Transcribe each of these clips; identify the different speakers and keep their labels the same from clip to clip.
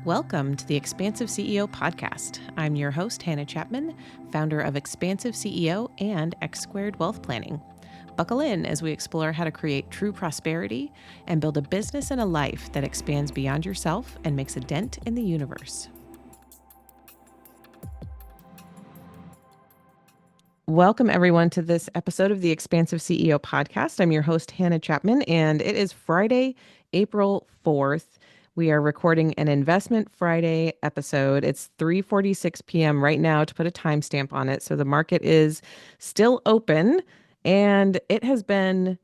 Speaker 1: Welcome to the Expansive CEO podcast. I'm your host, Hannah Chapman, founder of Expansive CEO and X Squared Wealth Planning. Buckle in as we explore how to create true prosperity and build a business and a life that expands beyond yourself and makes a dent in the universe. Welcome, everyone, to this episode of the Expansive CEO podcast. I'm your host, Hannah Chapman, and it is Friday, April 4th. We are recording an Investment Friday episode. It's 3:46 p.m. right now to put a timestamp on it. So the market is still open, and it has been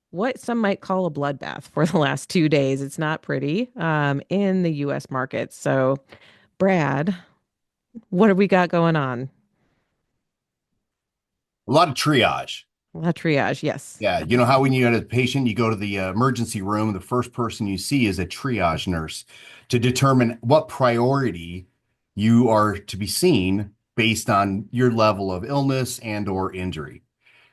Speaker 1: what some might call a bloodbath for the last 2 days. It's not pretty in the U.S. market. So, Brad, what have we got going on?
Speaker 2: A lot of triage.
Speaker 1: A lot of triage, yes.
Speaker 2: Yeah. You know how when you have a patient, you go to the emergency room, the first person you see is a triage nurse to determine what priority you are to be seen based on your level of illness and or injury.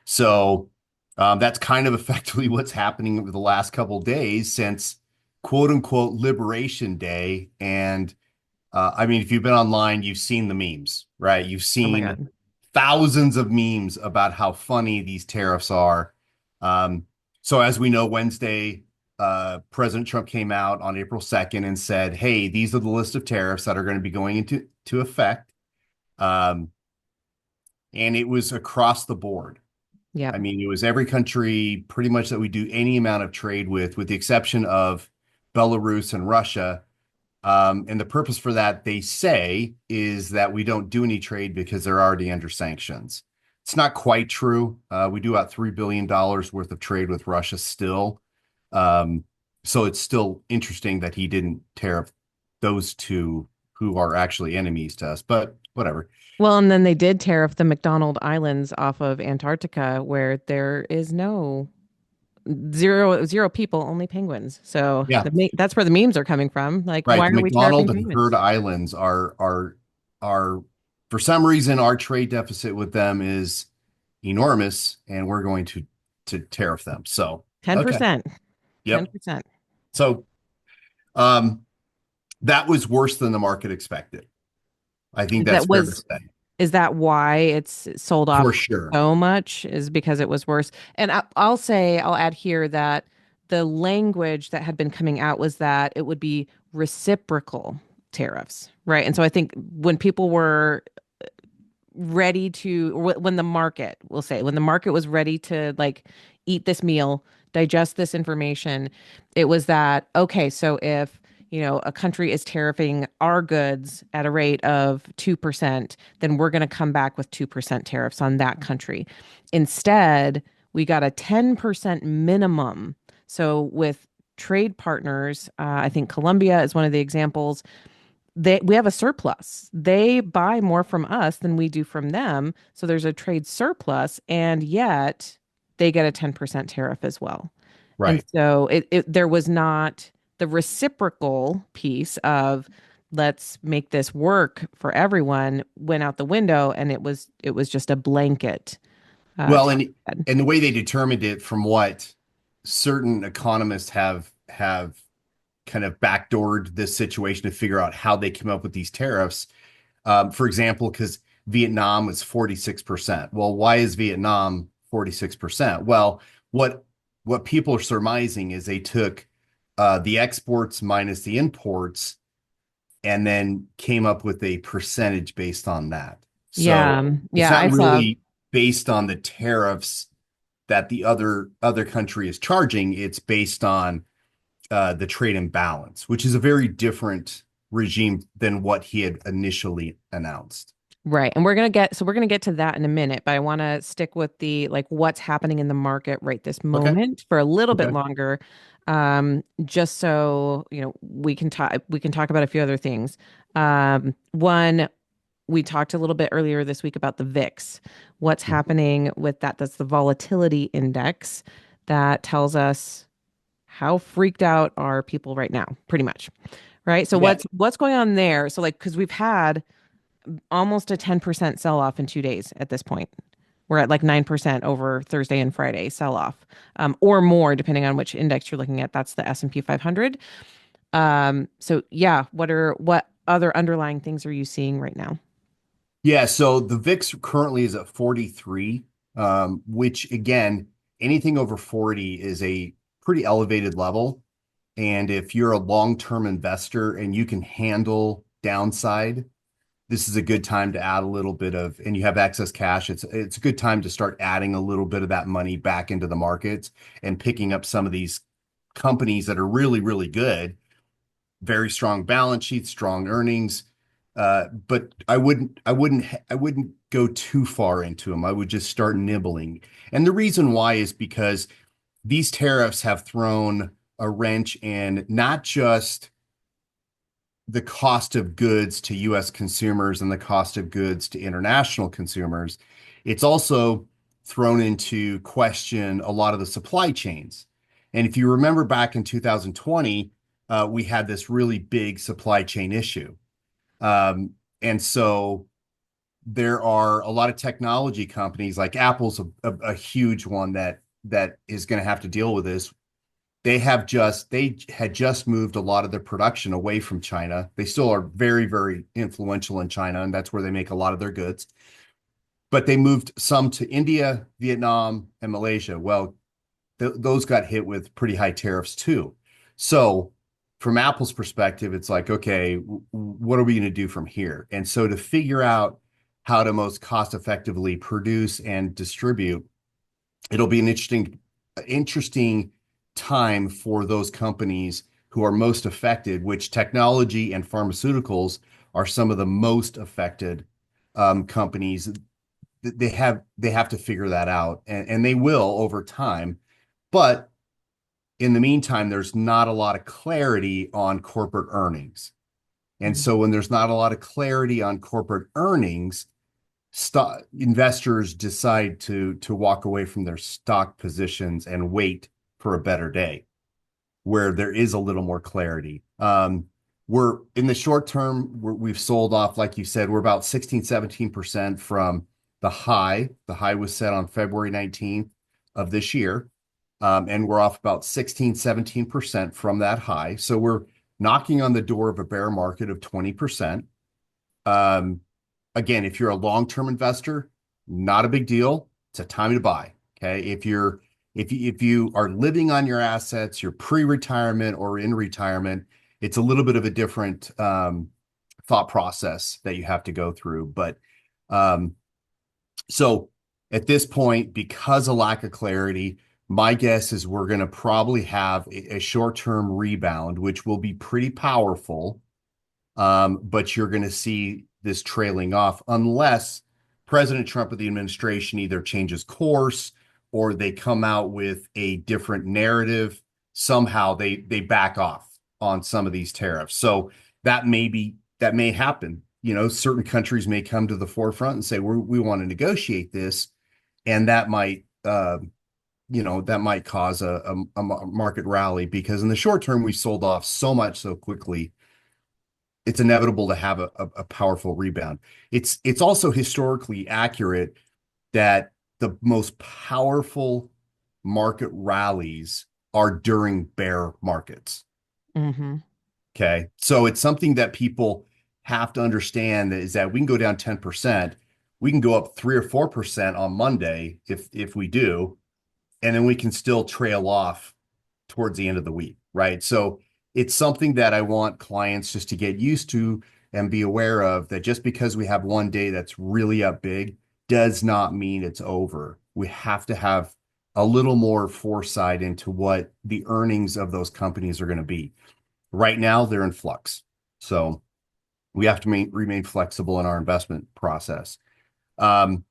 Speaker 2: So that's kind of effectively what's happening over the last couple of days since quote unquote Liberation Day. And I mean, if you've been online, you've seen the memes, right? You've seen thousands of memes about how funny these tariffs are. So as we know, Wednesday, President Trump came out on April 2nd and said, hey, these are the list of tariffs that are going to be going into effect. And it was across the board.
Speaker 1: Yeah.
Speaker 2: I mean, it was every country pretty much that we do any amount of trade with the exception of Belarus and Russia. And the purpose for that, they say, is that we don't do any trade because they're already under sanctions. It's not quite true. We do about $3 billion worth of trade with Russia still. So it's still interesting that he didn't tariff those two who are actually enemies to us, but whatever.
Speaker 1: Well, and then they did tariff the McDonald Islands off of Antarctica, where there is zero people, only penguins. So
Speaker 2: yeah,
Speaker 1: that's where the memes are coming from. Like,
Speaker 2: right.
Speaker 1: why
Speaker 2: The
Speaker 1: are we tariffing
Speaker 2: McDonald and
Speaker 1: penguins?
Speaker 2: Heard Islands are for some reason our trade deficit with them is enormous, and we're going to tariff them. So
Speaker 1: 10%.
Speaker 2: Yep.
Speaker 1: 10%.
Speaker 2: So that was worse than the market expected. I think that's fair to say.
Speaker 1: Is that why it's sold off
Speaker 2: For sure.
Speaker 1: so much? Is because it was worse? And I'll add here that the language that had been coming out was that it would be reciprocal tariffs, right? And so I think when people were ready to, when the market, when the market was ready to like eat this meal, digest this information, it was that, okay, so if a country is tariffing our goods at a rate of 2%, then we're going to come back with 2% tariffs on that country. Instead, we got a 10% minimum. So with trade partners, I think Colombia is one of the examples. We have a surplus. They buy more from us than we do from them. So there's a trade surplus, and yet they get a 10% tariff as well.
Speaker 2: Right.
Speaker 1: And so there was not the reciprocal piece of let's make this work for everyone went out the window, and it was just a blanket.
Speaker 2: Well, and the way they determined it, from what certain economists have kind of backdoored this situation to figure out how they came up with these tariffs. For example, because Vietnam was 46%. Well, why is Vietnam 46%? Well, what people are surmising is they took the exports minus the imports and then came up with a percentage based on that. So it's not really based on the tariffs that the other country is charging. It's based on the trade imbalance, which is a very different regime than what he had initially announced.
Speaker 1: Right. And we're going to get to that in a minute, but I want to stick with the what's happening in the market right this moment for a little bit longer. Just so, we can talk about a few other things. One, we talked a little bit earlier this week about the VIX, what's happening with that. That's the volatility index that tells us how freaked out are people right now, pretty much. Right. So what's going on there? So because we've had almost a 10% sell off in 2 days at this point. We're at 9% over Thursday and Friday sell off, or more, depending on which index you're looking at. That's the S&P 500. So yeah, what other underlying things are you seeing right now?
Speaker 2: Yeah, so the VIX currently is at 43, which again, anything over 40 is a pretty elevated level. And if you're a long-term investor and you can handle downside, this is a good time to add a little bit of, and you have excess cash, it's a good time to start adding a little bit of that money back into the markets and picking up some of these companies that are really, really good, very strong balance sheets, strong earnings. But I wouldn't go too far into them. I would just start nibbling. And the reason why is because these tariffs have thrown a wrench in not just the cost of goods to US consumers and the cost of goods to international consumers. It's also thrown into question a lot of the supply chains. And if you remember back in 2020, we had this really big supply chain issue. Um, and so there are a lot of technology companies like Apple's a huge one that is going to have to deal with this. They had just moved a lot of their production away from China. They still are very, very influential in China, and that's where they make a lot of their goods. But they moved some to India, Vietnam, and Malaysia. Well, those got hit with pretty high tariffs too. So, from Apple's perspective, it's like, okay, what are we going to do from here? And so, to figure out how to most cost effectively produce and distribute, it'll be an interesting time for those companies who are most affected, which technology and pharmaceuticals are some of the most affected companies. They have to figure that out, and they will over time. But in the meantime, there's not a lot of clarity on corporate earnings. And
Speaker 1: Mm.
Speaker 2: so when there's not a lot of clarity on corporate earnings, stock investors decide to walk away from their stock positions and wait for a better day where there is a little more clarity. We're in the short term, we've sold off, like you said, we're about 16, 17% from the high. The high was set on February 19th of this year. And we're off about 16, 17% from that high. So we're knocking on the door of a bear market of 20%. Um, Again, if you're a long-term investor, not a big deal. It's a time to buy. Okay. If you are living on your assets, you're pre-retirement or in retirement, it's a little bit of a different thought process that you have to go through. But um, so at this point, because of lack of clarity, my guess is we're going to probably have a short-term rebound, which will be pretty powerful. But you're going to see this trailing off unless President Trump or the administration either changes course or they come out with a different narrative. Somehow they back off on some of these tariffs. So that may happen. You know, certain countries may come to the forefront and say we want to negotiate this, and that might that might cause a market rally because in the short term we sold off so much so quickly it's inevitable to have a powerful rebound. It's also historically accurate that the most powerful market rallies are during bear markets.
Speaker 1: Hmm.
Speaker 2: Okay. So it's something that people have to understand is that we can go down 10%. We can go up 3 or 4% on Monday if we do, and then we can still trail off towards the end of the week, right? So it's something that I want clients just to get used to and be aware of that just because we have one day that's really up big does not mean it's over. We have to have a little more foresight into what the earnings of those companies are going to be. Right now, they're in flux. So we have to remain flexible in our investment process. Um,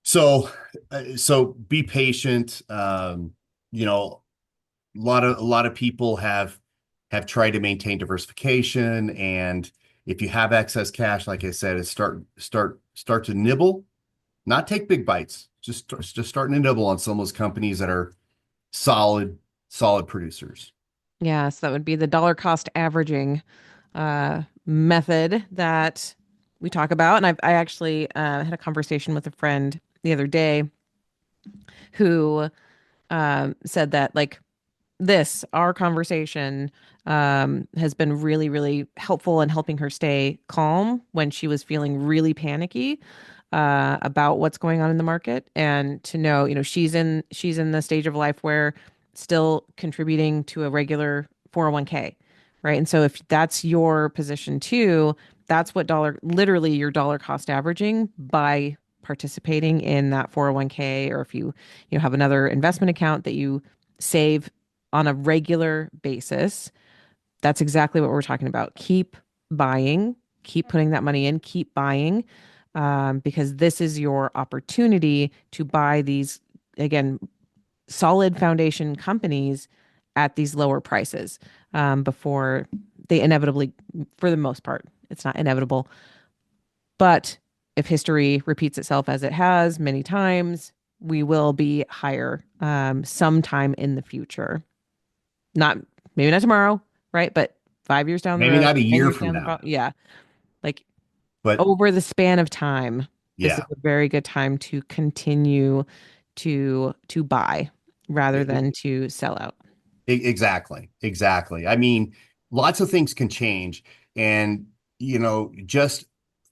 Speaker 2: so be patient. You know, a lot of people have tried to maintain diversification, and if you have excess cash, like I said, is start to nibble, not take big bites, just starting to nibble on some of those companies that are solid producers.
Speaker 1: Yeah, so that would be the dollar cost averaging method that we talk about. And I actually had a conversation with a friend the other day who said that like our conversation, has been really, really helpful in helping her stay calm when she was feeling really panicky about what's going on in the market, and to know, she's in the stage of life where still contributing to a regular 401k, right? And so if that's your position too, that's what literally your dollar cost averaging by participating in that 401k, or if you have another investment account that you save on a regular basis. That's exactly what we're talking about. Keep buying, keep putting that money in, keep buying, because this is your opportunity to buy these, again, solid foundation companies at these lower prices, before they inevitably, for the most part, it's not inevitable, but if history repeats itself as it has many times, we will be higher, sometime in the future. Not maybe not tomorrow, right? But 5 years down the
Speaker 2: Maybe
Speaker 1: road,
Speaker 2: not a
Speaker 1: 10
Speaker 2: year
Speaker 1: years
Speaker 2: from
Speaker 1: down the
Speaker 2: now,
Speaker 1: road. Yeah. Like
Speaker 2: but
Speaker 1: over the span of time, this is
Speaker 2: yeah,
Speaker 1: a very good time to continue to buy rather
Speaker 2: e-
Speaker 1: than to sell out.
Speaker 2: exactly, exactly. I mean, lots of things can change, and just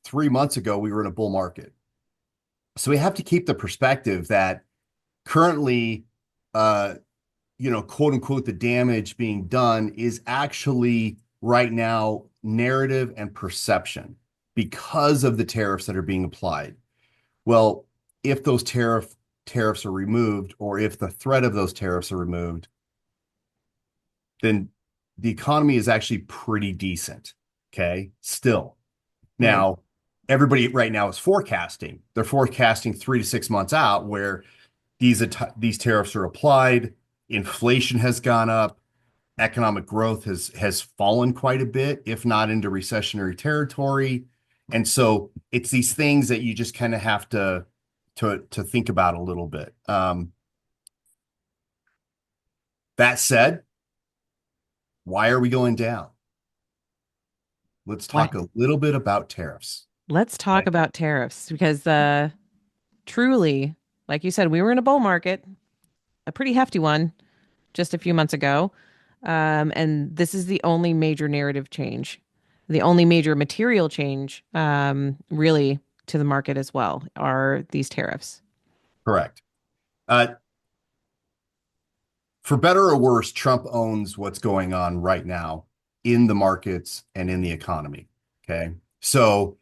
Speaker 2: 3 months ago we were in a bull market, so we have to keep the perspective that currently, uh, quote unquote, the damage being done is actually right now narrative and perception because of the tariffs that are being applied. Well, if those tariffs are removed, or if the threat of those tariffs are removed, then the economy is actually pretty decent. Okay. Still.
Speaker 1: Right.
Speaker 2: Now, everybody right now is forecasting. They're forecasting 3 to 6 months out where these tariffs are applied, inflation has gone up, economic growth has fallen quite a bit, if not into recessionary territory. And so it's these things that you just kind of have to think about a little bit. That said, why are we going down? Let's
Speaker 1: Why?
Speaker 2: talk a little bit about tariffs.
Speaker 1: Let's talk
Speaker 2: Okay.
Speaker 1: about tariffs because truly, like you said, we were in a bull market, a pretty hefty one just a few months ago. And this is the only major narrative change, the only major material change, really, to the market as well, are these tariffs.
Speaker 2: Correct. Uh, for better or worse, Trump owns what's going on right now in the markets and in the economy. Okay. So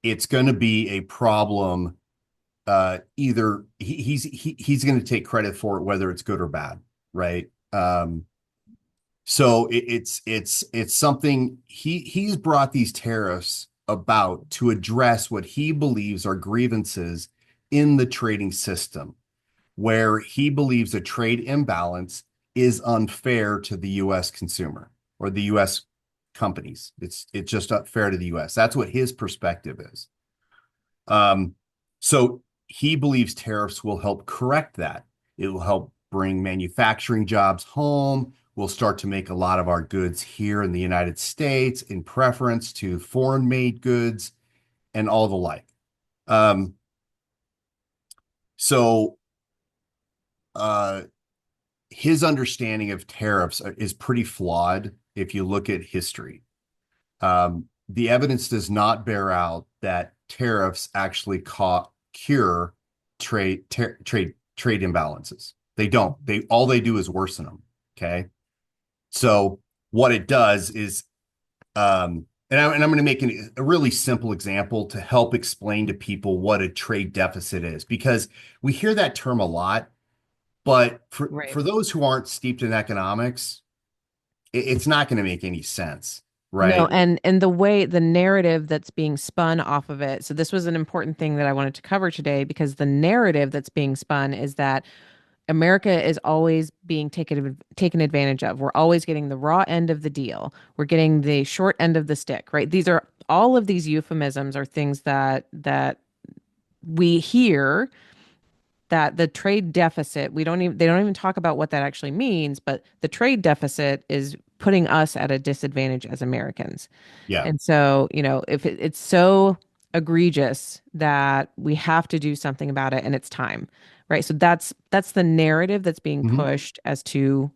Speaker 2: it's going to be a problem. Either he's going to take credit for it, whether it's good or bad, right? So it's something he's brought these tariffs about to address what he believes are grievances in the trading system, where he believes a trade imbalance is unfair to the U.S. consumer or the U.S. companies. It's just unfair to the U.S. That's what his perspective is. Um, so he believes tariffs will help correct that. It will help bring manufacturing jobs home. We'll start to make a lot of our goods here in the United States in preference to foreign made goods and all the like. Um, so uh, his understanding of tariffs is pretty flawed if you look at history. The evidence does not bear out that tariffs actually cure trade imbalances. They don't. They all they do is worsen them. Okay. So what it does is, and I'm going to make a really simple example to help explain to people what a trade deficit is, because we hear that term a lot, but
Speaker 1: Right.
Speaker 2: for those who aren't steeped in economics, it's not going to make any sense,
Speaker 1: No,
Speaker 2: right?
Speaker 1: and the narrative that's being spun off of it. So this was an important thing that I wanted to cover today, because the narrative that's being spun is that America is always being taken advantage of. We're always getting the raw end of the deal. We're getting the short end of the stick, right? These are all of these euphemisms are things that we hear, that the trade deficit, we don't even they don't even talk about what that actually means, but the trade deficit is putting us at a disadvantage as Americans.
Speaker 2: Yeah.
Speaker 1: And so, if it's so egregious that we have to do something about it, and it's time, right? So that's the narrative that's being
Speaker 2: Mhm.
Speaker 1: pushed as to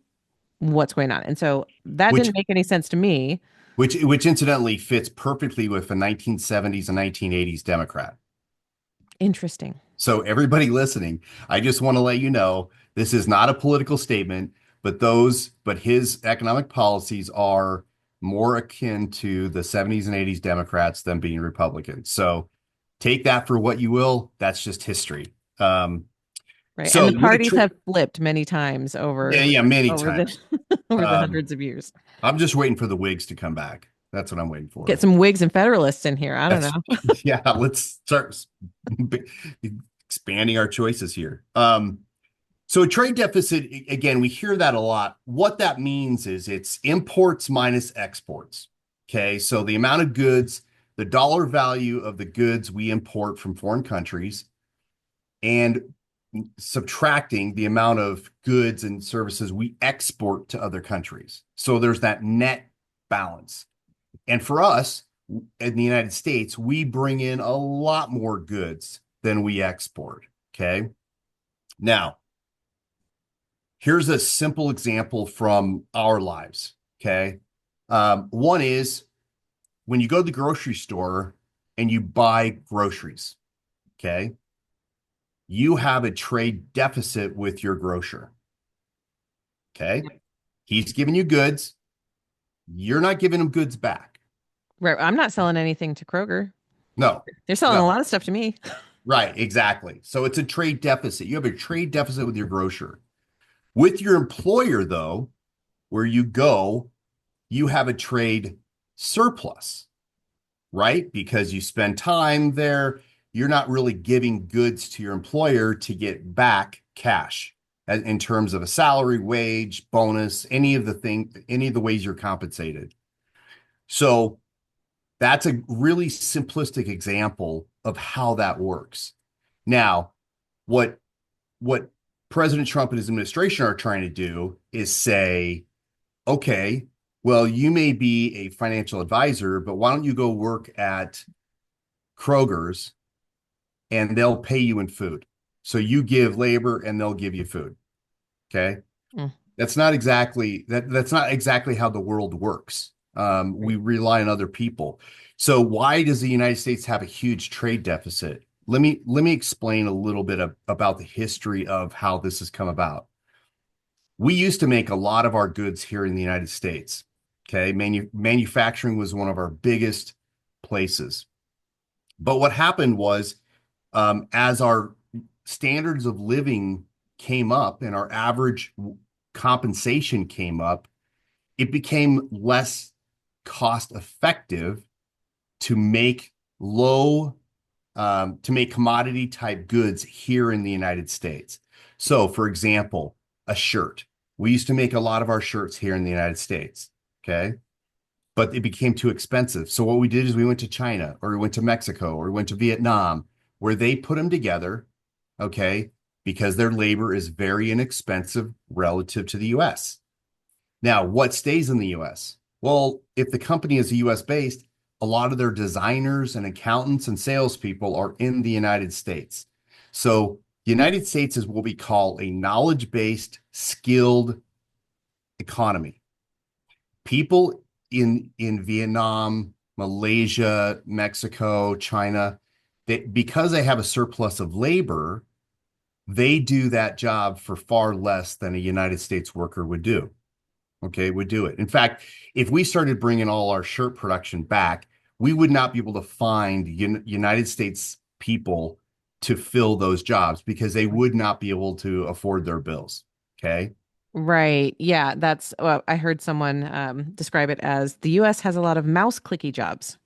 Speaker 1: what's going on. And so that
Speaker 2: which
Speaker 1: didn't make any sense to me.
Speaker 2: which incidentally fits perfectly with the 1970s and 1980s Democrat.
Speaker 1: Interesting.
Speaker 2: So everybody listening, I just want to let you know this is not a political statement, but his economic policies are more akin to the 70s and 80s Democrats than being Republicans. So take that for what you will. That's just history.
Speaker 1: Right. And
Speaker 2: So
Speaker 1: the
Speaker 2: what a
Speaker 1: parties
Speaker 2: trick.
Speaker 1: have flipped many times
Speaker 2: Yeah, yeah, many
Speaker 1: over the
Speaker 2: times.
Speaker 1: over the
Speaker 2: Um,
Speaker 1: hundreds of years.
Speaker 2: I'm just waiting for the Whigs to come back. That's what I'm waiting
Speaker 1: Get
Speaker 2: for.
Speaker 1: some Whigs and Federalists in here. I don't
Speaker 2: That's
Speaker 1: know.
Speaker 2: yeah, let's start expanding our choices here. So a trade deficit, again, we hear that a lot. What that means is it's imports minus exports. Okay, so the amount of goods, the dollar value of the goods we import from foreign countries, and subtracting the amount of goods and services we export to other countries. So there's that net balance. And for us in the United States, we bring in a lot more goods than we export. Okay. Now, here's a simple example from our lives. Okay. One is when you go to the grocery store and you buy groceries. Okay. You have a trade deficit with your grocer. Okay. He's giving you goods. You're not giving him goods back.
Speaker 1: Right. I'm not selling anything to Kroger.
Speaker 2: No,
Speaker 1: They're selling a
Speaker 2: no.
Speaker 1: lot of stuff to me.
Speaker 2: Right. Exactly. So it's a trade deficit. You have a trade deficit with your grocer. With your employer, though, where you go, you have a trade surplus, right? Because you spend time there. You're not really giving goods to your employer to get back cash in terms of a salary, wage, bonus, any of the ways you're compensated. So that's a really simplistic example of how that works. Now, what what President Trump and his administration are trying to do is say, okay, well, you may be a financial advisor, but why don't you go work at Kroger's and they'll pay you in food. So you give labor and they'll give you food. Okay.
Speaker 1: Mm,
Speaker 2: That's not exactly how the world works. We
Speaker 1: right.
Speaker 2: rely on other people. So why does the United States have a huge trade deficit? Let me explain a little bit about the history of how this has come about. We used to make a lot of our goods here in the United States. Okay, manufacturing was one of our biggest places. But what happened was, as our standards of living came up and our average compensation came up, it became less cost effective to make to make commodity type goods here in the United States. So, for example, a shirt. We used to make a lot of our shirts here in the United States. Okay. But it became too expensive. So, what we did is we went to China or we went to Mexico or we went to Vietnam where they put them together. Okay. Because their labor is very inexpensive relative to the US. Now, what stays in the US? Well, if the company is US based, a lot of their designers and accountants and salespeople are in the United States. So, the United States is what we call a knowledge based, skilled economy. People in Vietnam, Malaysia, Mexico, China, because they have a surplus of labor, they do that job for far less than a United States worker would do. Okay, would do it. In fact, if we started bringing all our shirt production back, we would not be able to find United States people to fill those jobs because they would not be able to afford their bills. Okay.
Speaker 1: Right. Yeah. That's, well, I heard someone describe it as the US has a lot of mouse clicky jobs,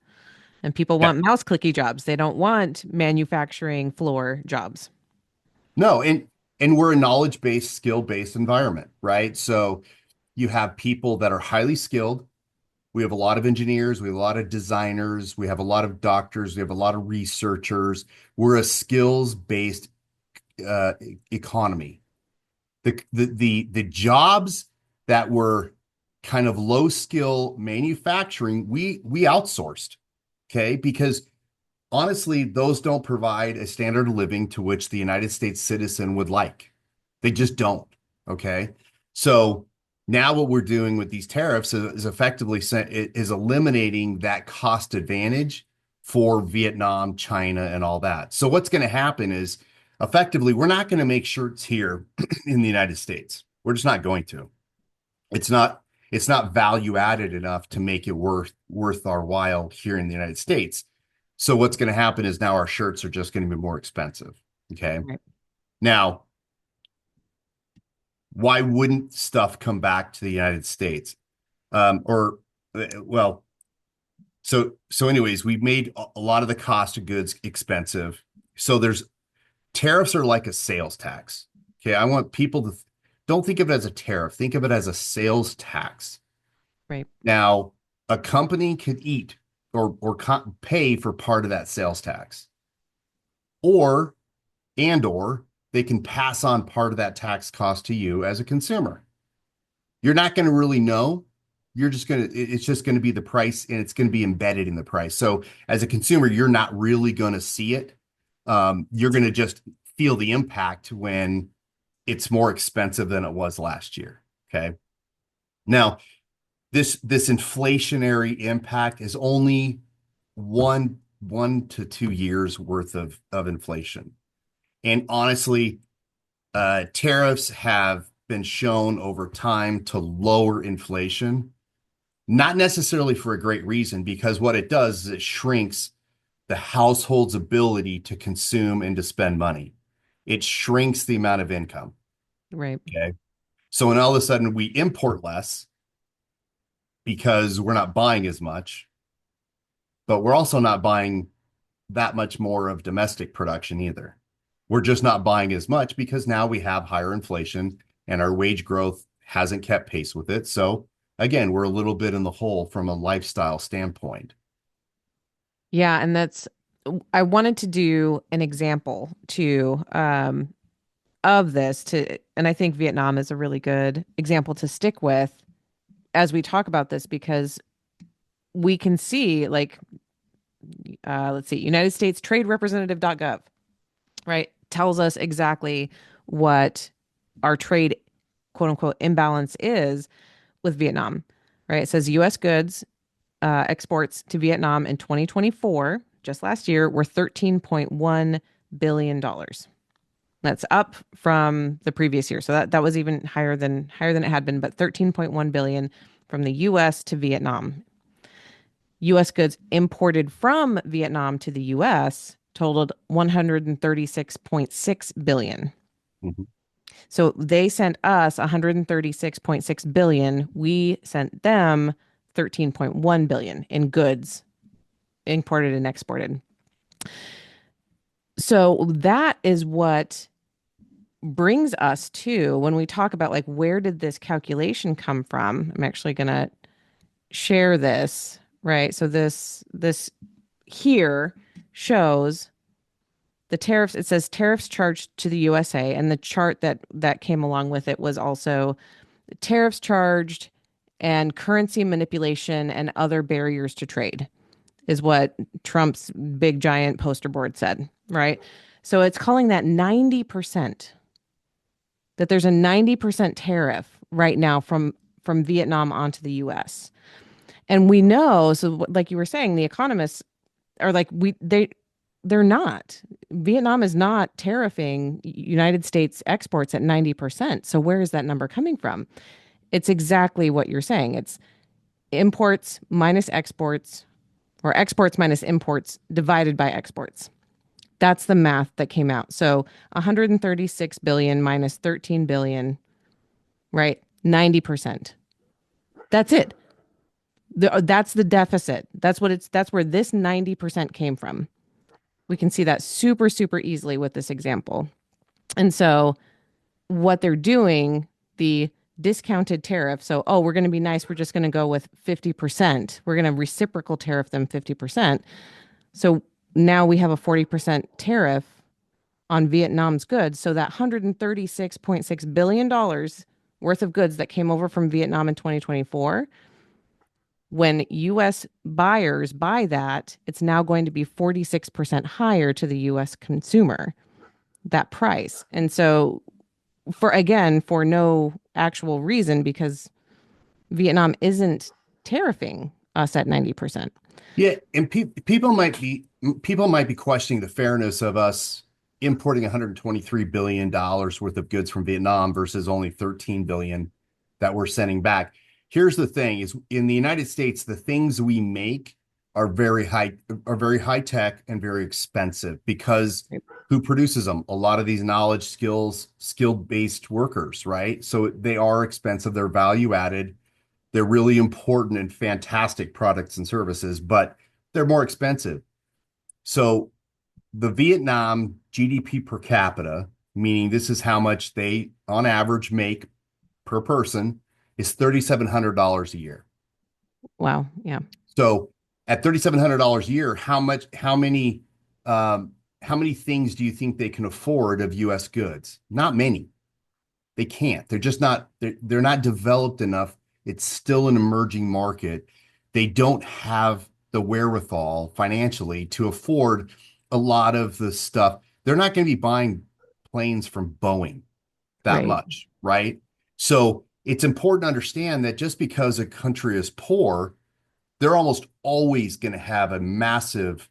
Speaker 1: and people
Speaker 2: Yeah.
Speaker 1: want mouse clicky jobs. They don't want manufacturing floor jobs.
Speaker 2: No, and we're a knowledge-based, skill-based environment, right? So you have people that are highly skilled. We have a lot of engineers, we have a lot of designers, we have a lot of doctors, we have a lot of researchers. We're a skills-based economy. The jobs that were kind of low skill manufacturing, we outsourced, okay? Because honestly, those don't provide a standard of living to which the United States citizen would like. They just don't, okay? So Now what we're doing with these tariffs is effectively is eliminating that cost advantage for Vietnam, China, and all that. So what's going to happen is effectively we're not going to make shirts here in the United States. We're just not going to. It's not it's not value added enough to make it worth our while here in the United States. So what's going to happen is now our shirts are just going to be more expensive. Okay.
Speaker 1: Right.
Speaker 2: Now, why wouldn't stuff come back to the United States? Or well, so anyways, we've made a lot of the cost of goods expensive. So there's tariffs are like a sales tax. Okay, I want people to don't think of it as a tariff, think of it as a sales tax.
Speaker 1: Right.
Speaker 2: Now, a company could eat or pay for part of that sales tax, or or they can pass on part of that tax cost to you as a consumer. You're not going to really know. It's just going to be the price and it's going to be embedded in the price. So as a consumer, you're not really going to see it. You're going to just feel the impact when it's more expensive than it was last year. Okay. Now, this inflationary impact is only one to 2 years worth of inflation. And honestly, tariffs have been shown over time to lower inflation, not necessarily for a great reason, because what it does is it shrinks the household's ability to consume and to spend money. It shrinks the amount of income.
Speaker 1: Right.
Speaker 2: Okay. So when all of a sudden we import less because we're not buying as much, but we're also not buying that much more of domestic production either. We're just not buying as much because now we have higher inflation and our wage growth hasn't kept pace with it. So again, we're a little bit in the hole from a lifestyle standpoint.
Speaker 1: Yeah, and I wanted to do an example too of this to, and I think Vietnam is a really good example to stick with as we talk about this because we can see like let's see, United States Trade Representative.gov, right? Tells us exactly what our trade quote unquote imbalance is with Vietnam, right? It says US goods exports to Vietnam in 2024, just last year, were $13.1 billion. That's up from the previous year. So that was even higher than it had been, but 13.1 billion from the US to Vietnam. US goods imported from Vietnam to the US totaled 136.6 billion.
Speaker 2: Mhm.
Speaker 1: So they sent us 136.6 billion. We sent them 13.1 billion in goods imported and exported. So that is what brings us to when we talk about like where did this calculation come from? I'm actually going to share this, right? So this here shows the tariffs. It says tariffs charged to the USA, and the chart that came along with it was also tariffs charged and currency manipulation and other barriers to trade is what Trump's big giant poster board said, right? So it's calling that 90%, that there's a 90% tariff right now from Vietnam onto the US. And we know, so like you were saying, the economists are like they're not. Vietnam is not tariffing United States exports at 90%. So where is that number coming from? It's exactly what you're saying. It's imports minus exports or exports minus imports divided by exports. That's the math that came out. So 136 billion minus 13 billion, right? 90%. That's it. That's the deficit. That's where this 90% came from. We can see that super, super easily with this example. And so what they're doing, the discounted tariff. So, oh, we're going to be nice. We're just going to go with 50%. We're going to reciprocal tariff them 50%. So now we have a 40% tariff on Vietnam's goods. So that $136.6 billion worth of goods that came over from Vietnam in 2024, when US buyers buy that, it's now going to be 46% higher to the US consumer, that price. And so for no actual reason, because Vietnam isn't tariffing us at 90%.
Speaker 2: Yeah, and people might be questioning the fairness of us importing $123 billion worth of goods from Vietnam versus only 13 billion that we're sending back. Here's the thing is in the United States, the things we make are very high tech and very expensive because who produces them? A lot of these skill-based workers, right? So they are expensive, they're value added. They're really important and fantastic products and services, but they're more expensive. So the Vietnam GDP per capita, meaning this is how much they on average make per person, is $3,700 a year.
Speaker 1: Wow. Yeah.
Speaker 2: So at $3,700 a year, how many things do you think they can afford of US goods? Not many. They can't. They're not developed enough. It's still an emerging market. They don't have the wherewithal financially to afford a lot of the stuff. They're not going to be buying planes from Boeing that
Speaker 1: Right.
Speaker 2: much, right? So it's important to understand that just because a country is poor, they're almost always going to have a massive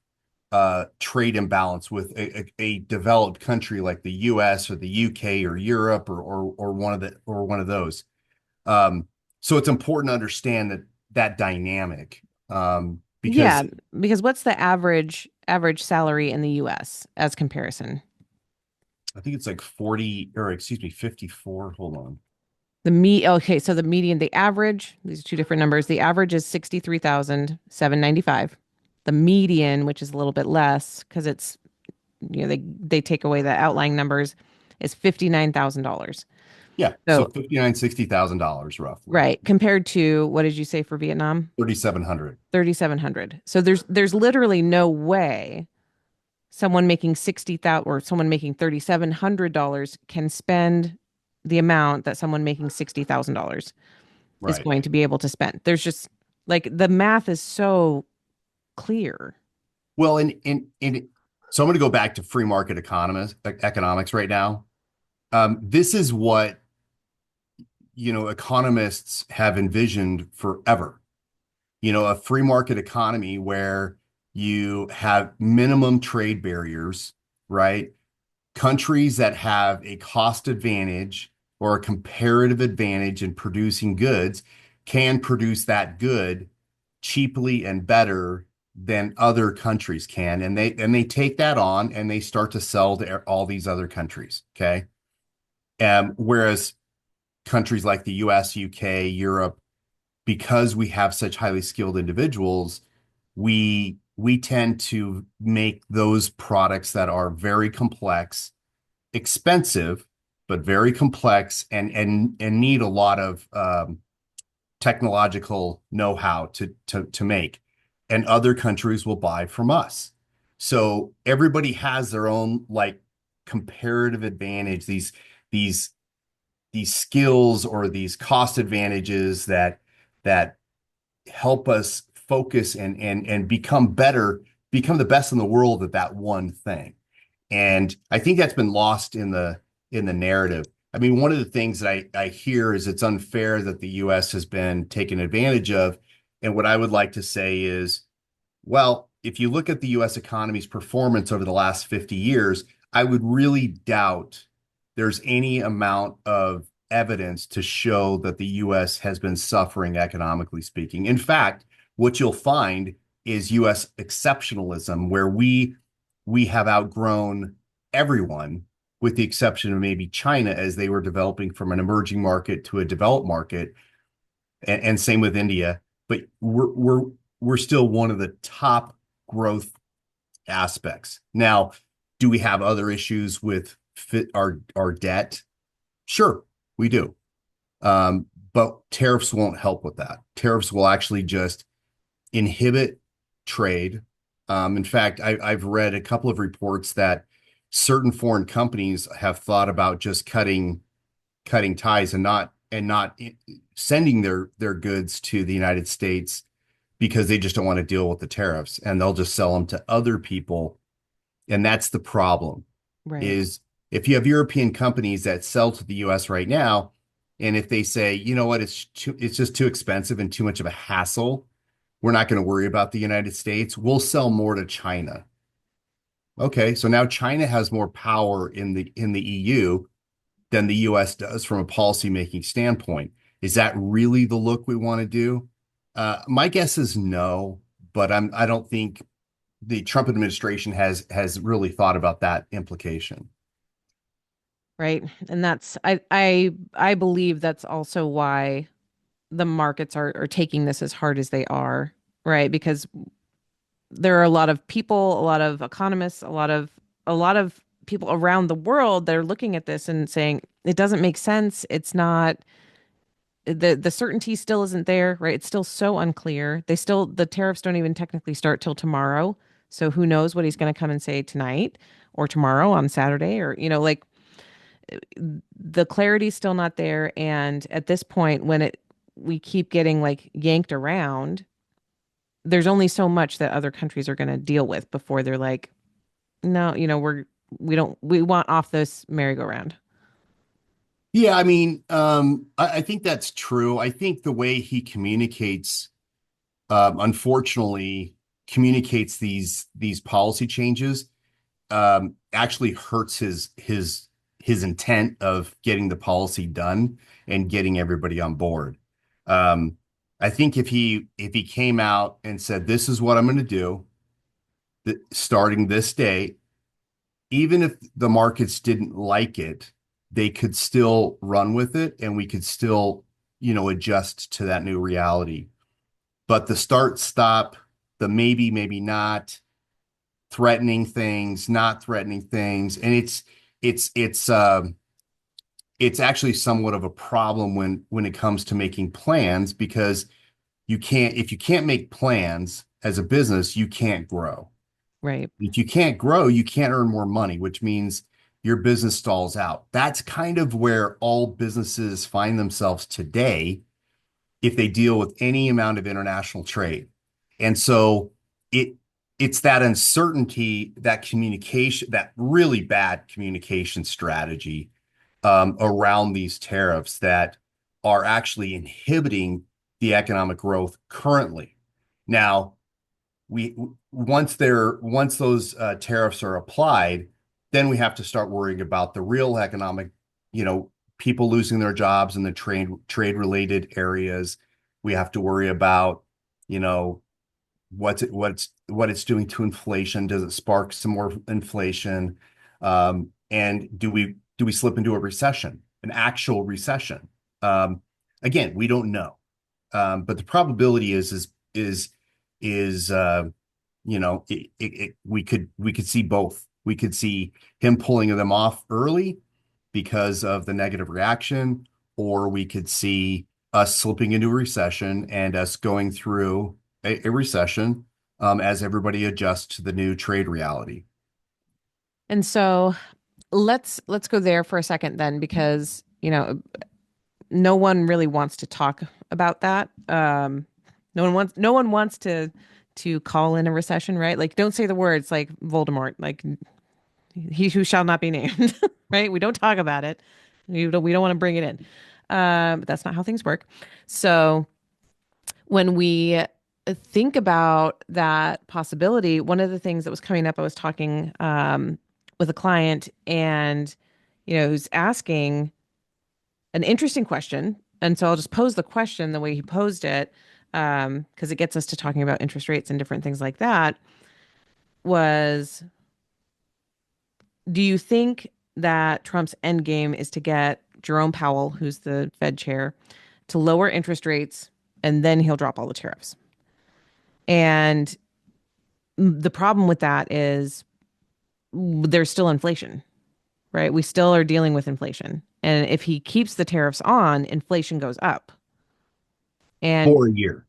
Speaker 2: trade imbalance with a developed country like the US or the UK or Europe or one of those. Um, so it's important to understand that dynamic because
Speaker 1: Yeah, because what's the average salary in the US as comparison?
Speaker 2: I think it's like 40 or excuse me 54. Hold on.
Speaker 1: Okay, so the median, the average, these are two different numbers. The average is 63,795. The median, which is a little bit less because it's, they take away the outlying numbers, is $59,000.
Speaker 2: Yeah, so
Speaker 1: So,
Speaker 2: 59, $60,000 roughly.
Speaker 1: right, compared to what did you say for Vietnam?
Speaker 2: 3,700.
Speaker 1: 3,700. So there's literally no way someone making 60,000 or someone making $3,700 can spend the amount that someone making $60,000 is
Speaker 2: Right.
Speaker 1: going to be able to spend. There's just like the math is so clear.
Speaker 2: Well, so I'm going to go back to free market economics right now. This is what economists have envisioned forever. A free market economy where you have minimum trade barriers, right? Countries that have a cost advantage or a comparative advantage in producing goods can produce that good cheaply and better than other countries can. And they take that on and they start to sell to all these other countries. Okay. Whereas countries like the US, UK, Europe, because we have such highly skilled individuals, we tend to make those products that are very complex, expensive, but very complex and need a lot of technological know-how to make. And other countries will buy from us. So everybody has their own like comparative advantage, these these skills or these cost advantages that help us focus and become the best in the world at that one thing. And I think that's been lost in the narrative. I mean, one of the things that I hear is it's unfair that the US has been taken advantage of. And what I would like to say is, well, if you look at the US economy's performance over the last 50 years, I would really doubt there's any amount of evidence to show that the US has been suffering economically speaking. In fact, what you'll find is US exceptionalism, where we have outgrown everyone with the exception of maybe China as they were developing from an emerging market to a developed market, and same with India. But we're still one of the top growth aspects. Now, do we have other issues with our debt? Sure, we do. But tariffs won't help with that. Tariffs will actually just inhibit trade. In fact, I've read a couple of reports that certain foreign companies have thought about just cutting ties and not sending their goods to the United States because they just don't want to deal with the tariffs, and they'll just sell them to other people. And that's the problem
Speaker 1: Right.
Speaker 2: is if you have European companies that sell to the US right now, And if they say, you know what, it's just too expensive and too much of a hassle, we're not going to worry about the United States. We'll sell more to China. Okay, so now China has more power in the EU than the US does from a policymaking standpoint. Is that really the look we want to do? My guess is no, but I don't think the Trump administration has really thought about that implication.
Speaker 1: Right. And I believe that's also why the markets are taking this as hard as they are, right? Because there are a lot of people, a lot of economists, a lot of people around the world that are looking at this and saying it doesn't make sense. It's not the certainty still isn't there, right? It's still so unclear. The tariffs don't even technically start till tomorrow. So who knows what he's going to come and say tonight or tomorrow on Saturday, or like the clarity's still not there. And at this point, when it we keep getting like yanked around, there's only so much that other countries are going to deal with before they're like, no, we want off this merry-go-round.
Speaker 2: Yeah, I mean, I think that's true. I think the way he communicates, unfortunately, communicates these policy changes, actually hurts his intent of getting the policy done and getting everybody on board. Um, I think if he came out and said, "This is what I'm going to do, starting this day," even if the markets didn't like it, they could still run with it, and we could still, adjust to that new reality. But the start stop, the maybe, maybe not, threatening things, not threatening things, and it's it's um it's actually somewhat of a problem when it comes to making plans, because if you can't make plans as a business, you can't grow.
Speaker 1: Right.
Speaker 2: If you can't grow, you can't earn more money, which means your business stalls out. That's kind of where all businesses find themselves today if they deal with any amount of international trade. And so it it's that uncertainty, that communication, that really bad communication strategy around these tariffs that are actually inhibiting the economic growth currently. Now, we once those tariffs are applied, then we have to start worrying about the real economic, people losing their jobs in the trade related areas. We have to worry about, you know, what it's doing to inflation. Does it spark some more inflation? And do we slip into a recession, an actual recession? Again, we don't know. But the probability is we could see both. We could see him pulling them off early because of the negative reaction, or we could see us slipping into a recession and us going through a recession as everybody adjusts to the new trade reality.
Speaker 1: And so let's go there for a second then, because no one really wants to talk about that. No one wants to call in a recession, right? Like, don't say the words like Voldemort, like he who shall not be named, right? We don't talk about it. We don't want to bring it in. But that's not how things work. So when we think about that possibility, one of the things that was coming up, I was talking with a client, and who's asking an interesting question. And so I'll just pose the question the way he posed it, because it gets us to talking about interest rates and different things like that. Was, do you think that Trump's end game is to get Jerome Powell, who's the Fed chair, to lower interest rates, and then he'll drop all the tariffs? And the problem with that is there's still inflation, right? We still are dealing with inflation. And if he keeps the tariffs on, inflation goes up. And
Speaker 2: For a year.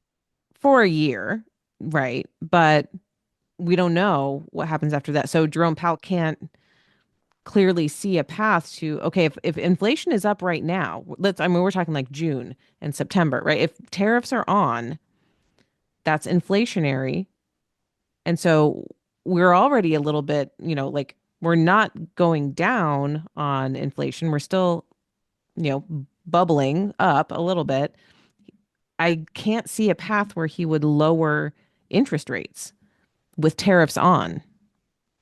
Speaker 1: for a year, right? But we don't know what happens after that. So Jerome Powell can't clearly see a path to, okay, if inflation is up right now, we're talking like June and September, right? If tariffs are on, that's inflationary. And so we're already a little bit, like we're not going down on inflation. We're still, you know, bubbling up a little bit, I can't see a path where he would lower interest rates with tariffs on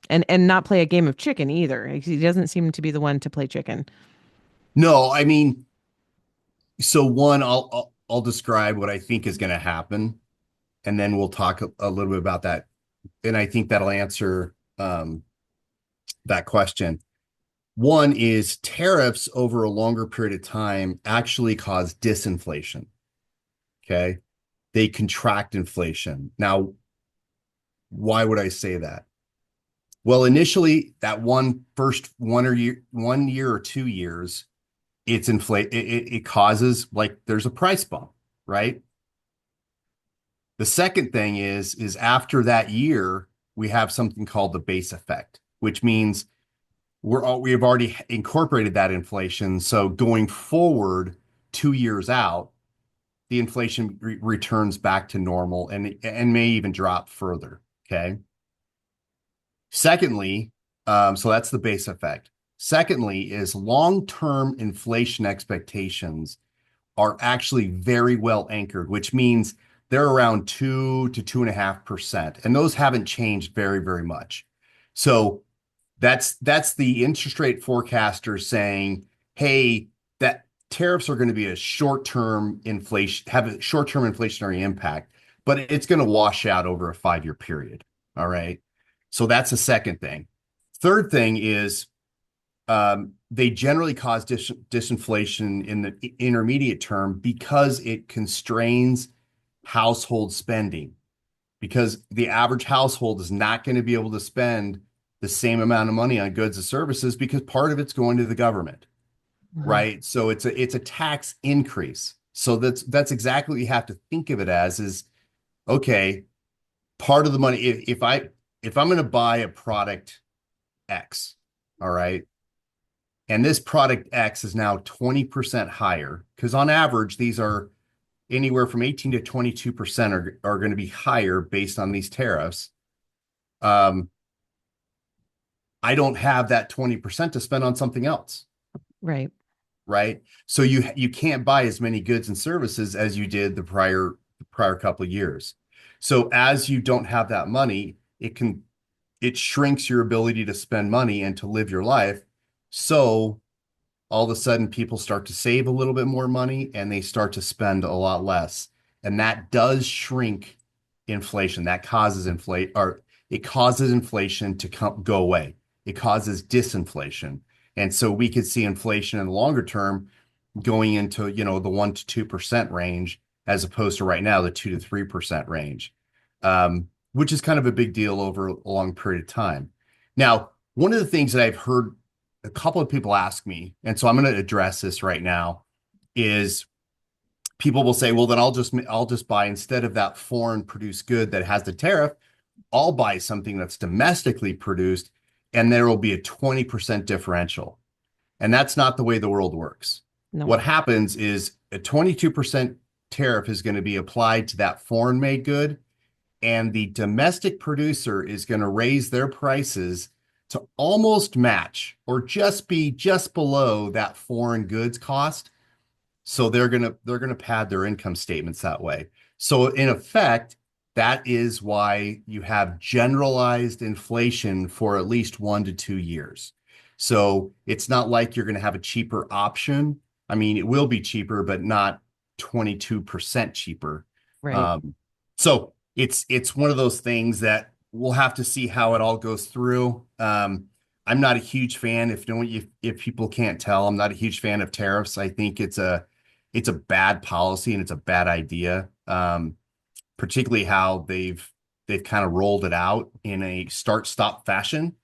Speaker 1: and not play a game of chicken either. He doesn't seem to be the one to play chicken.
Speaker 2: No, I mean, so one, I'll describe what I think is going to happen, and then we'll talk a little bit about that. And I think that'll answer that question. One is tariffs over a longer period of time actually cause disinflation. Okay. They contract inflation. Now, why would I say that? Well, initially, that first 1 year or 2 years, it causes like there's a price bump, right? The second thing is after that year, we have something called the base effect, which means we have already incorporated that inflation. So going forward 2 years out, the inflation returns back to normal and may even drop further. Okay. Secondly, so that's the base effect. Secondly, is long-term inflation expectations are actually very well anchored, which means they're around 2 to 2.5%, and those haven't changed very, very much. So that's the interest rate forecaster saying, hey, that tariffs are going to be a short-term inflation, have a short-term inflationary impact, but it's going to wash out over a 5-year period. All right. So that's the second thing. Third thing is they generally cause disinflation in the intermediate term because it constrains household spending, because the average household is not going to be able to spend the same amount of money on goods and services because part of it's going to the government,
Speaker 1: Mhm.
Speaker 2: right? So it's a tax increase. So that's exactly what you have to think of it as is, okay, part of the money, if I'm going to buy a product X, all right, and this product X is now 20% higher, because on average, these are anywhere from 18 to 22% are going to be higher based on these tariffs. Um, I don't have that 20% to spend on something else,
Speaker 1: Right.
Speaker 2: right? So you can't buy as many goods and services as you did the prior couple of years. So as you don't have that money, it shrinks your ability to spend money and to live your life. So all of a sudden people start to save a little bit more money and they start to spend a lot less. And that does shrink inflation. That causes it causes inflation to go away. It causes disinflation. And so we could see inflation in the longer term going into, the 1 to 2% range, as opposed to right now, the 2 to 3% range, which is kind of a big deal over a long period of time. Now, one of the things that I've heard a couple of people ask me, and so I'm going to address this right now, is people will say, well, then I'll just buy, instead of that foreign produced good that has the tariff, I'll buy something that's domestically produced and there will be a 20% differential. And that's not the way the world works.
Speaker 1: No.
Speaker 2: What happens is a 22% tariff is going to be applied to that foreign made good, and the domestic producer is going to raise their prices to almost match or just be just below that foreign goods cost. So they're going to pad their income statements that way. So in effect, that is why you have generalized inflation for at least 1 to 2 years. So it's not like you're going to have a cheaper option. I mean, it will be cheaper, but not 22% cheaper.
Speaker 1: Right.
Speaker 2: So it's one of those things that we'll have to see how it all goes through. I'm not a huge fan, if people can't tell, I'm not a huge fan of tariffs. I think it's a bad policy and it's a bad idea. Particularly how they've kind of rolled it out in a start-stop fashion.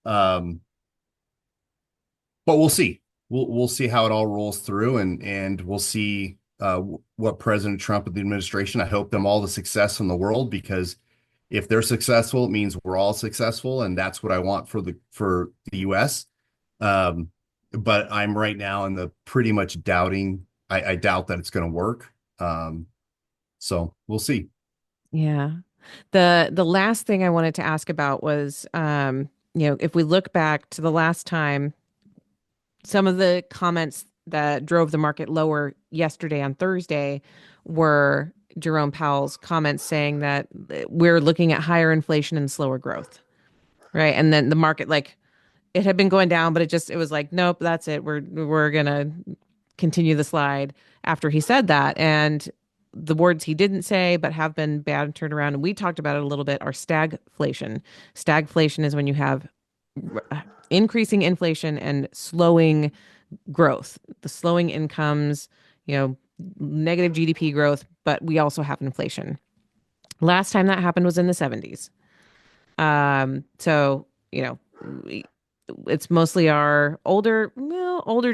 Speaker 2: Um, but we'll see. We'll see how it all rolls through, and we'll see what President Trump and the administration. I hope them all the success in the world, because if they're successful, it means we're all successful, and that's what I want for the U.S. Um, but I'm right now in the pretty much doubting. I doubt that it's going to work. So we'll see.
Speaker 1: Yeah. The last thing I wanted to ask about was, if we look back to the last time, some of the comments that drove the market lower yesterday on Thursday were Jerome Powell's comments saying that we're looking at higher inflation and slower growth, right? And then the market, like, it had been going down, but it was like, nope, that's it. We're gonna continue the slide after he said that. And the words he didn't say but have been bad and turned around, and we talked about it a little bit, are stagflation. Stagflation is when you have increasing inflation and slowing growth, the slowing incomes, you know, negative GDP growth, but we also have inflation. Last time that happened was in the 70s. So, you know, it's mostly our older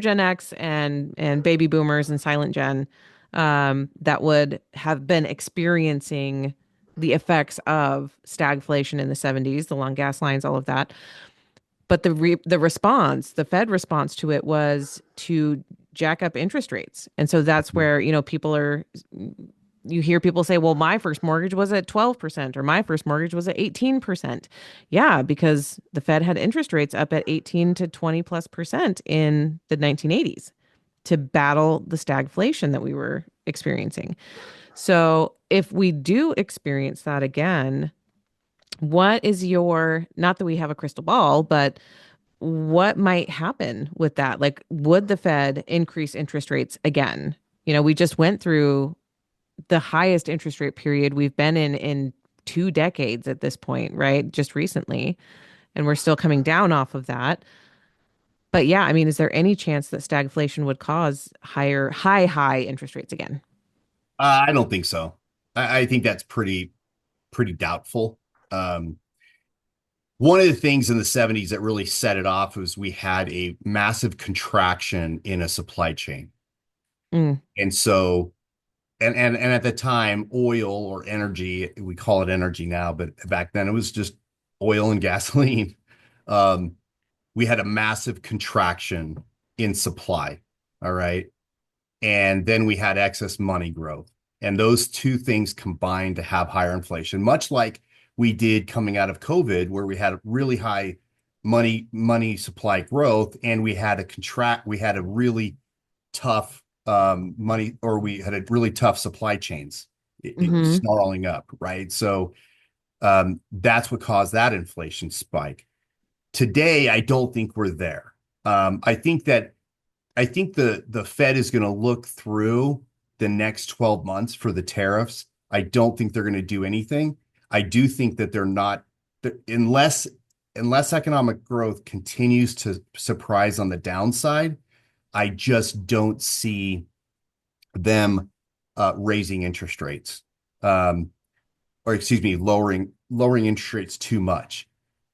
Speaker 1: Gen X and baby boomers and silent Gen that would have been experiencing the effects of stagflation in the 70s, the long gas lines, all of that. But the Fed response to it was to jack up interest rates. And so that's where, you hear people say, well, my first mortgage was at 12% or my first mortgage was at 18%. Yeah, because the Fed had interest rates up at 18 to 20 plus percent in the 1980s to battle the stagflation that we were experiencing. So if we do experience that again, what is not that we have a crystal ball, but what might happen with that? Like, would the Fed increase interest rates again? We just went through the highest interest rate period we've been in 2 decades at this point, right? Just recently. And we're still coming down off of that. But yeah, I mean, is there any chance that stagflation would cause high interest rates again?
Speaker 2: I don't think so. I think that's pretty doubtful. Um, One of the things in the 70s that really set it off was we had a massive contraction in a supply chain.
Speaker 1: Mm,
Speaker 2: And so, and at the time, oil or energy, we call it energy now, but back then it was just oil and gasoline. Um, we had a massive contraction in supply. All right. And then we had excess money growth. And those two things combined to have higher inflation, much like we did coming out of COVID, where we had really high money supply growth, and we had a really tough money, or we had a really tough supply chains, it was
Speaker 1: hmm
Speaker 2: snarling up, right? So that's what caused that inflation spike. Today, I don't think we're there. I think the Fed is going to look through the next 12 months for the tariffs. I don't think they're going to do anything. I do think that they're not, unless economic growth continues to surprise on the downside. I just don't see them raising interest rates, um, or excuse me, lowering interest rates too much.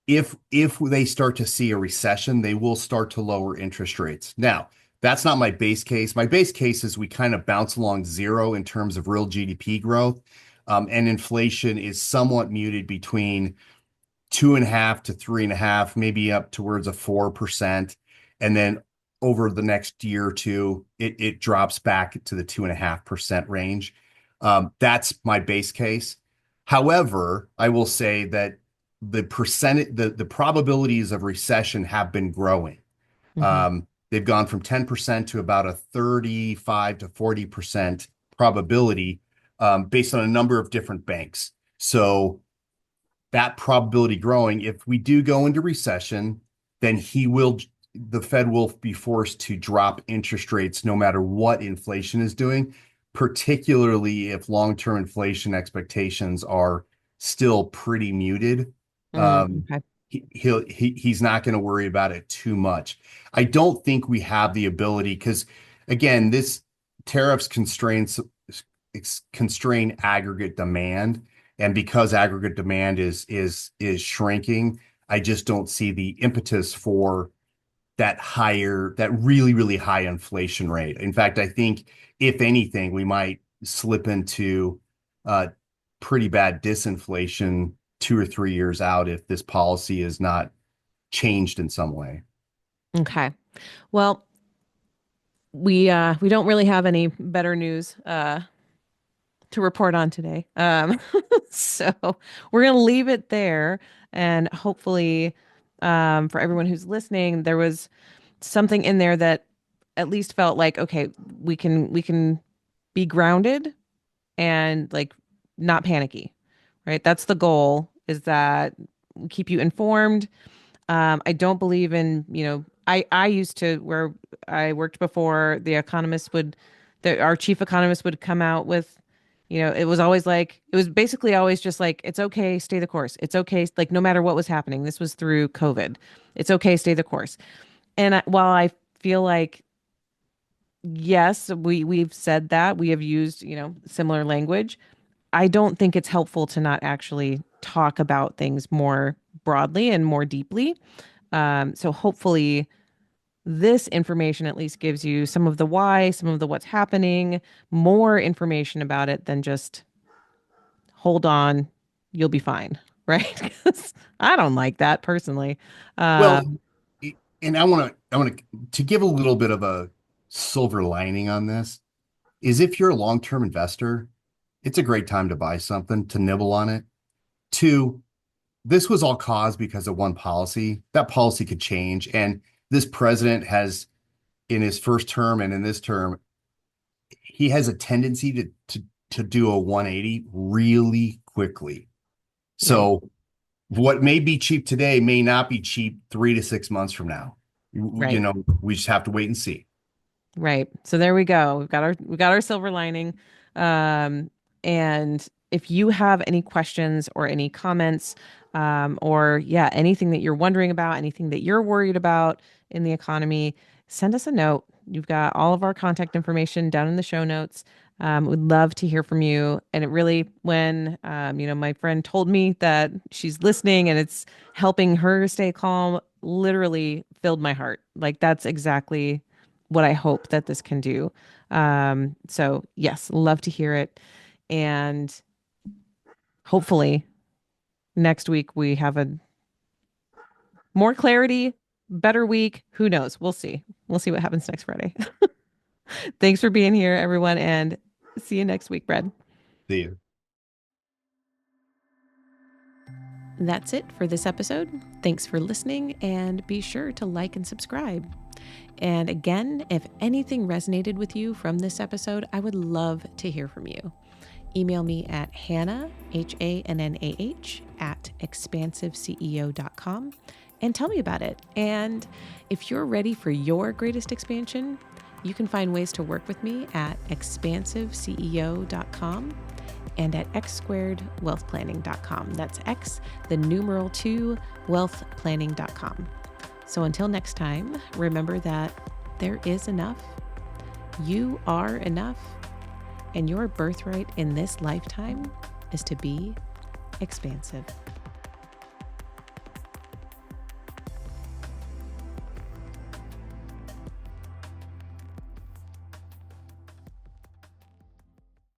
Speaker 2: If they start to see a recession, they will start to lower interest rates. Now, that's not my base case. My base case is we kind of bounce along zero in terms of real GDP growth, and inflation is somewhat muted between 2.5 to 3.5, maybe up towards a 4%. And then over the next year or two, it drops back to the 2.5% range. That's my base case. However, I will say that the probabilities of recession have been growing.
Speaker 1: hmm
Speaker 2: They've gone from 10% to about a 35 to 40% probability, based on a number of different banks. So that probability growing. If we do go into recession, then the Fed will be forced to drop interest rates no matter what inflation is doing, particularly if long-term inflation expectations are still pretty muted. Um,
Speaker 1: Okay.
Speaker 2: he's not going to worry about it too much. I don't think we have the ability because, again, this tariffs constrain aggregate demand, and because aggregate demand is shrinking, I just don't see the impetus for that really high inflation rate. In fact, I think if anything, we might slip into uh, pretty bad disinflation 2 or 3 years out if this policy is not changed in some way.
Speaker 1: Okay. Well, we don't really have any better news to report on today. So we're gonna leave it there, and hopefully, for everyone who's listening, there was something in there that at least felt like, okay, we can be grounded and like not panicky, right? That's the goal, is that we keep you informed. I don't believe in, I used to, where I worked before, our chief economist would come out with, it was basically always just like, it's okay, stay the course. It's okay. Like no matter what was happening, this was through COVID. It's okay, stay the course. And while I feel like, yes, we've said that, we have used, similar language, I don't think it's helpful to not actually talk about things more broadly and more deeply. So hopefully this information at least gives you some of the why, some of the what's happening, more information about it than just hold on, you'll be fine, right? 'Cause I don't like that personally.
Speaker 2: Well,
Speaker 1: Um,
Speaker 2: and I want to give a little bit of a silver lining on this is if you're a long-term investor, it's a great time to buy something to nibble on it. Two, this was all caused because of one policy. That policy could change. And this president has, in his first term and in this term, he has a tendency to do a 180 really quickly.
Speaker 1: right,
Speaker 2: So what may be cheap today may not be cheap 3 to 6 months from now.
Speaker 1: right.
Speaker 2: We just have to wait and see.
Speaker 1: Right. So there we go. We've got our silver lining. Um, and if you have any questions or any comments, or yeah, anything that you're wondering about, anything that you're worried about in the economy, send us a note. You've got all of our contact information down in the show notes. Would love to hear from you. And it really, when my friend told me that she's listening and it's helping her stay calm, literally filled my heart. Like that's exactly what I hope that this can do. So yes, love to hear it. And hopefully next week we have a more clarity, better week. Who knows? We'll see. We'll see what happens next Friday. Thanks for being here, everyone, and see you next week, Brad.
Speaker 2: See you.
Speaker 1: That's it for this episode. Thanks for listening, and be sure to like and subscribe. And again, if anything resonated with you from this episode, I would love to hear from you. Email me at Hannah, HANNAH, at expansiveceo.com and tell me about it. And if you're ready for your greatest expansion, you can find ways to work with me at expansiveceo.com and at x2wealthplanning.com. That's X, the numeral 2, wealthplanning.com. So until next time, remember that there is enough, you are enough, and your birthright in this lifetime is to be expansive.